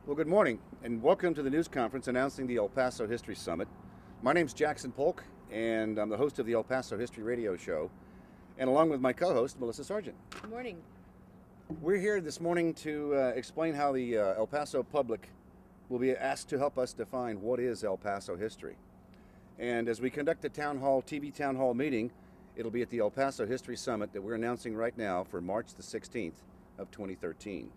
Well, good morning, and welcome to the news conference announcing the El Paso History Summit. My name's Jackson Polk, and I'm the host of the El Paso History Radio Show, and along with my co-host, Melissa Sargent. Good morning. We're here this morning to explain how the El Paso public will be asked to help us define what is El Paso history. And as we conduct the TV town hall meeting, it'll be at the El Paso History Summit that we're announcing right now for March the 16th of 2013.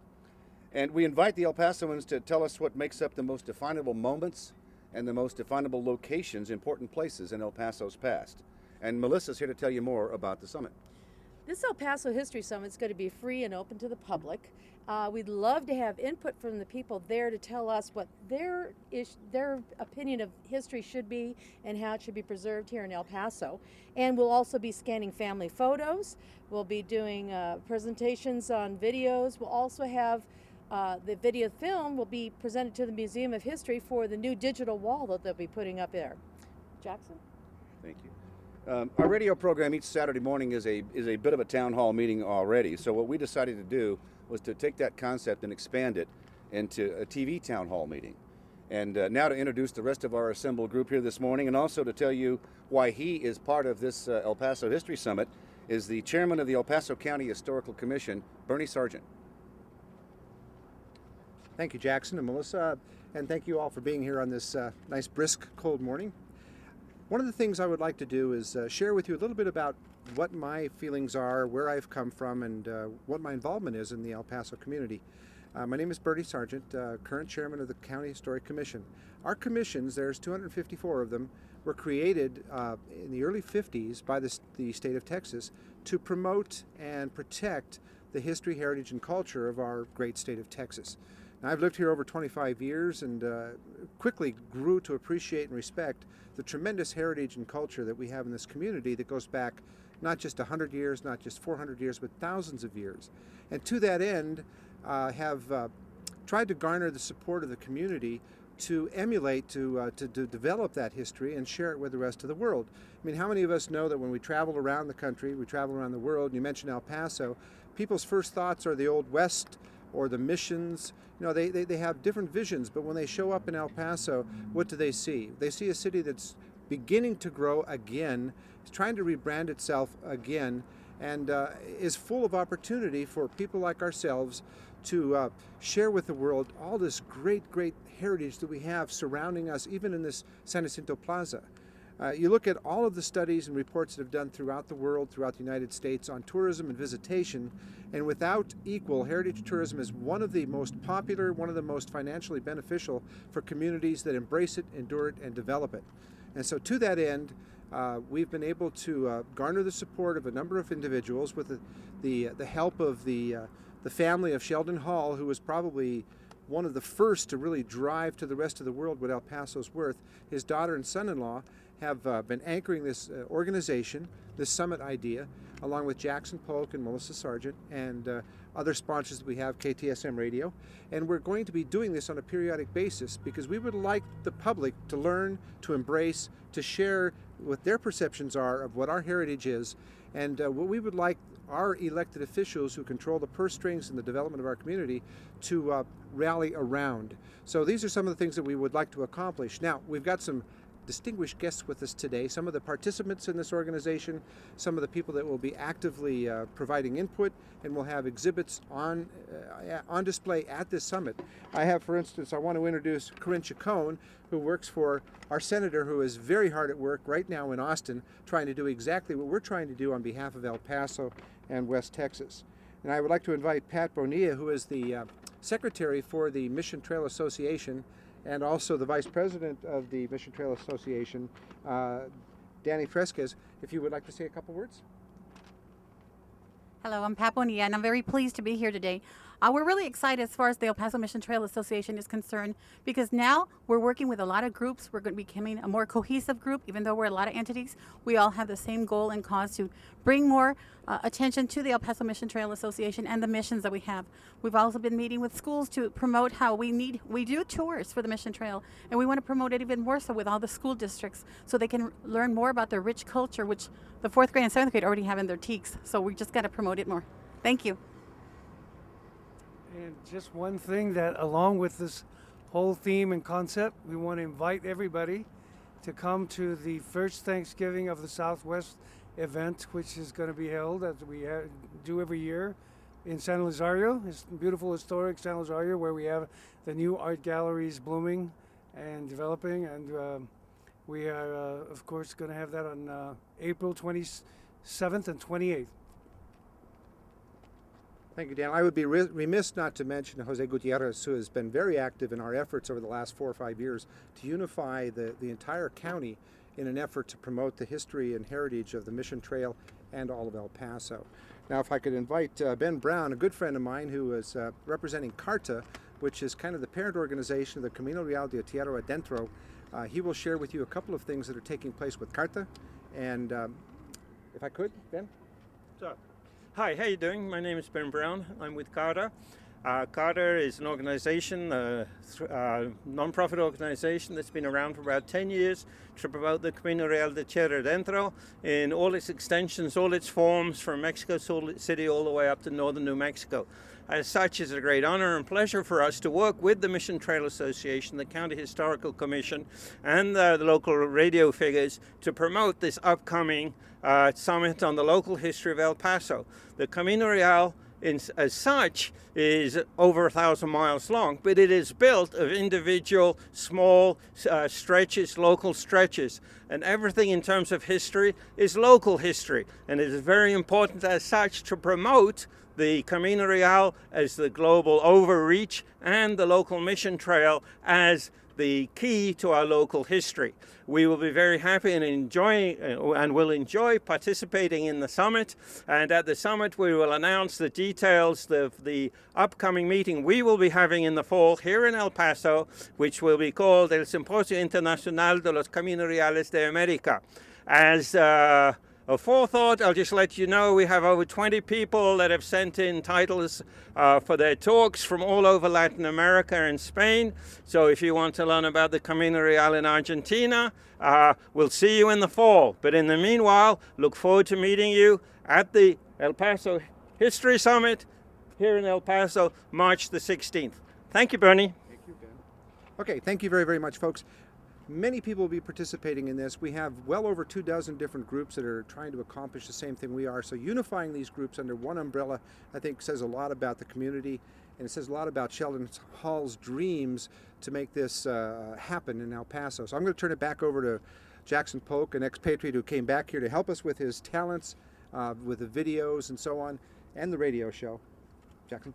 And we invite the El Pasoans to tell us what makes up the most definable moments and the most definable locations, important places in El Paso's past. And Melissa's here to tell you more about the summit. This El Paso History Summit is going to be free and open to the public. We'd love to have input from the people there to tell us what their opinion of history should be and how it should be preserved here in El Paso. And we'll also be scanning family photos. We'll be doing presentations on videos. We'll also have the video film will be presented to the Museum of History for the new digital wall that they'll be putting up there. Jackson? Thank you. Our radio program each Saturday morning is a bit of a town hall meeting already. So what we decided to do was to take that concept and expand it into a TV town hall meeting. And now to introduce the rest of our assembled group here this morning, and also to tell you why he is part of this El Paso History Summit, is the chairman of the El Paso County Historical Commission, Bernie Sargent. Thank you, Jackson and Melissa, and thank you all for being here on this nice, brisk, cold morning. One of the things I would like to do is share with you a little bit about what my feelings are, where I've come from, and what my involvement is in the El Paso community. My name is Bernie Sargent, current chairman of the County Historic Commission. Our commissions, there's 254 of them, were created in the early 50s by the state of Texas to promote and protect the history, heritage, and culture of our great state of Texas. Now, I've lived here over 25 years and quickly grew to appreciate and respect the tremendous heritage and culture that we have in this community that goes back not just 100 years, not just 400 years, but thousands of years. And to that end, have tried to garner the support of the community to emulate, to develop that history and share it with the rest of the world. I mean, how many of us know that when we travel around the country, we travel around the world, and you mentioned El Paso, people's first thoughts are the Old West or the missions. You know, they have different visions, but when they show up in El Paso, what do they see? They see a city that's beginning to grow again, trying to rebrand itself again, and is full of opportunity for people like ourselves to share with the world all this great heritage that we have surrounding us, even in this San Jacinto Plaza. You look at all of the studies and reports that have done throughout the world, throughout the United States on tourism and visitation, and without equal, heritage tourism is one of the most popular, one of the most financially beneficial for communities that embrace it, endure it, and develop it. And so to that end, we've been able to garner the support of a number of individuals with the help of the family of Sheldon Hall, who was probably one of the first to really drive to the rest of the world what El Paso's worth. His daughter and son-in-law have been anchoring this organization, this summit idea, along with Jackson Polk and Melissa Sargent and other sponsors that we have, KTSM Radio. And we're going to be doing this on a periodic basis because we would like the public to learn, to embrace, to share what their perceptions are of what our heritage is, and what we would like our elected officials who control the purse strings in the development of our community to rally around. So these are some of the things that we would like to accomplish. Now, we've got some distinguished guests with us today, some of the participants in this organization, some of the people that will be actively providing input, and we'll have exhibits on display at this summit. I have, for instance, I want to introduce Corinne Chacon, who works for our senator, who is very hard at work right now in Austin, trying to do exactly what we're trying to do on behalf of El Paso and West Texas. And I would like to invite Pat Bonilla, who is the secretary for the Mission Trail Association, and also the Vice President of the Mission Trail Association, Danny Fresquez, if you would like to say a couple words. Hello, I'm Pat Bonilla, and I'm very pleased to be here today. We're really excited as far as the El Paso Mission Trail Association is concerned because now we're working with a lot of groups. We're going to be becoming a more cohesive group. Even though we're a lot of entities, we all have the same goal and cause to bring more attention to the El Paso Mission Trail Association and the missions that we have. We've also been meeting with schools to promote how we do tours for the Mission Trail, and we want to promote it even more so with all the school districts so they can learn more about their rich culture, which the 4th grade and 7th grade already have in their TEKs. So we just got to promote it more. Thank you. And just one thing that, along with this whole theme and concept, we want to invite everybody to come to the first Thanksgiving of the Southwest event, which is going to be held, as we do every year, in San Lazario. It's beautiful, historic San Lazario, where we have the new art galleries blooming and developing. And we are, of course, going to have that on April 27th and 28th. Thank you, Dan. I would be remiss not to mention Jose Gutierrez, who has been very active in our efforts over the last 4 or 5 years to unify the entire county in an effort to promote the history and heritage of the Mission Trail and all of El Paso. Now, if I could invite Ben Brown, a good friend of mine who is representing CARTA, which is kind of the parent organization of the Camino Real de Tierra Adentro. He will share with you a couple of things that are taking place with CARTA. And if I could, Ben? Sure. Hi, how you doing? My name is Ben Brown. I'm with CARTA. CARTA is an organization, non-profit organization that's been around for about 10 years to promote the Camino Real de Tierra Adentro in all its extensions, all its forms, from Mexico City all the way up to northern New Mexico. As such, it's a great honor and pleasure for us to work with the Mission Trail Association, the County Historical Commission, and the local radio figures to promote this upcoming summit on the local history of El Paso. The Camino Real, as such, is over 1,000 miles long, but it is built of individual small stretches, local stretches, and everything in terms of history is local history, and it is very important as such to promote the Camino Real as the global overreach and the local mission trail as the key to our local history. We will be very happy and will enjoy participating in the summit. And at the summit, we will announce the details of the upcoming meeting we will be having in the fall here in El Paso, which will be called El Simposio Internacional de los Caminos Reales de América. As a forethought, I'll just let you know we have over 20 people that have sent in titles for their talks from all over Latin America and Spain. So if you want to learn about the Camino Real in Argentina, we'll see you in the fall. But in the meanwhile, look forward to meeting you at the El Paso History Summit here in El Paso, March the 16th. Thank you, Bernie. Thank you, Ben. Okay, thank you very, very much, folks. Many people will be participating in this. We have well over 24 different groups that are trying to accomplish the same thing we are. So unifying these groups under one umbrella, I think, says a lot about the community, and it says a lot about Sheldon Hall's dreams to make this happen in El Paso. So I'm going to turn it back over to Jackson Polk, an expatriate who came back here to help us with his talents, with the videos and so on, and the radio show. Jackson?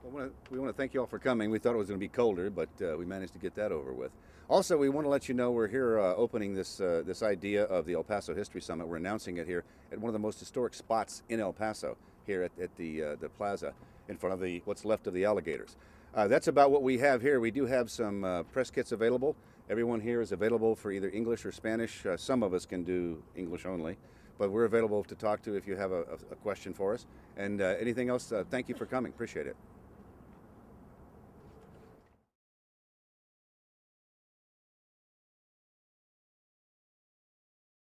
We want to thank you all for coming. We thought it was going to be colder, but we managed to get that over with. Also, we want to let you know we're here opening this idea of the El Paso History Summit. We're announcing it here at one of the most historic spots in El Paso, here at the plaza in front of what's left of the alligators. That's about what we have here. We do have some press kits available. Everyone here is available for either English or Spanish. Some of us can do English only, but we're available to talk to if you have a question for us. And anything else, thank you for coming. Appreciate it.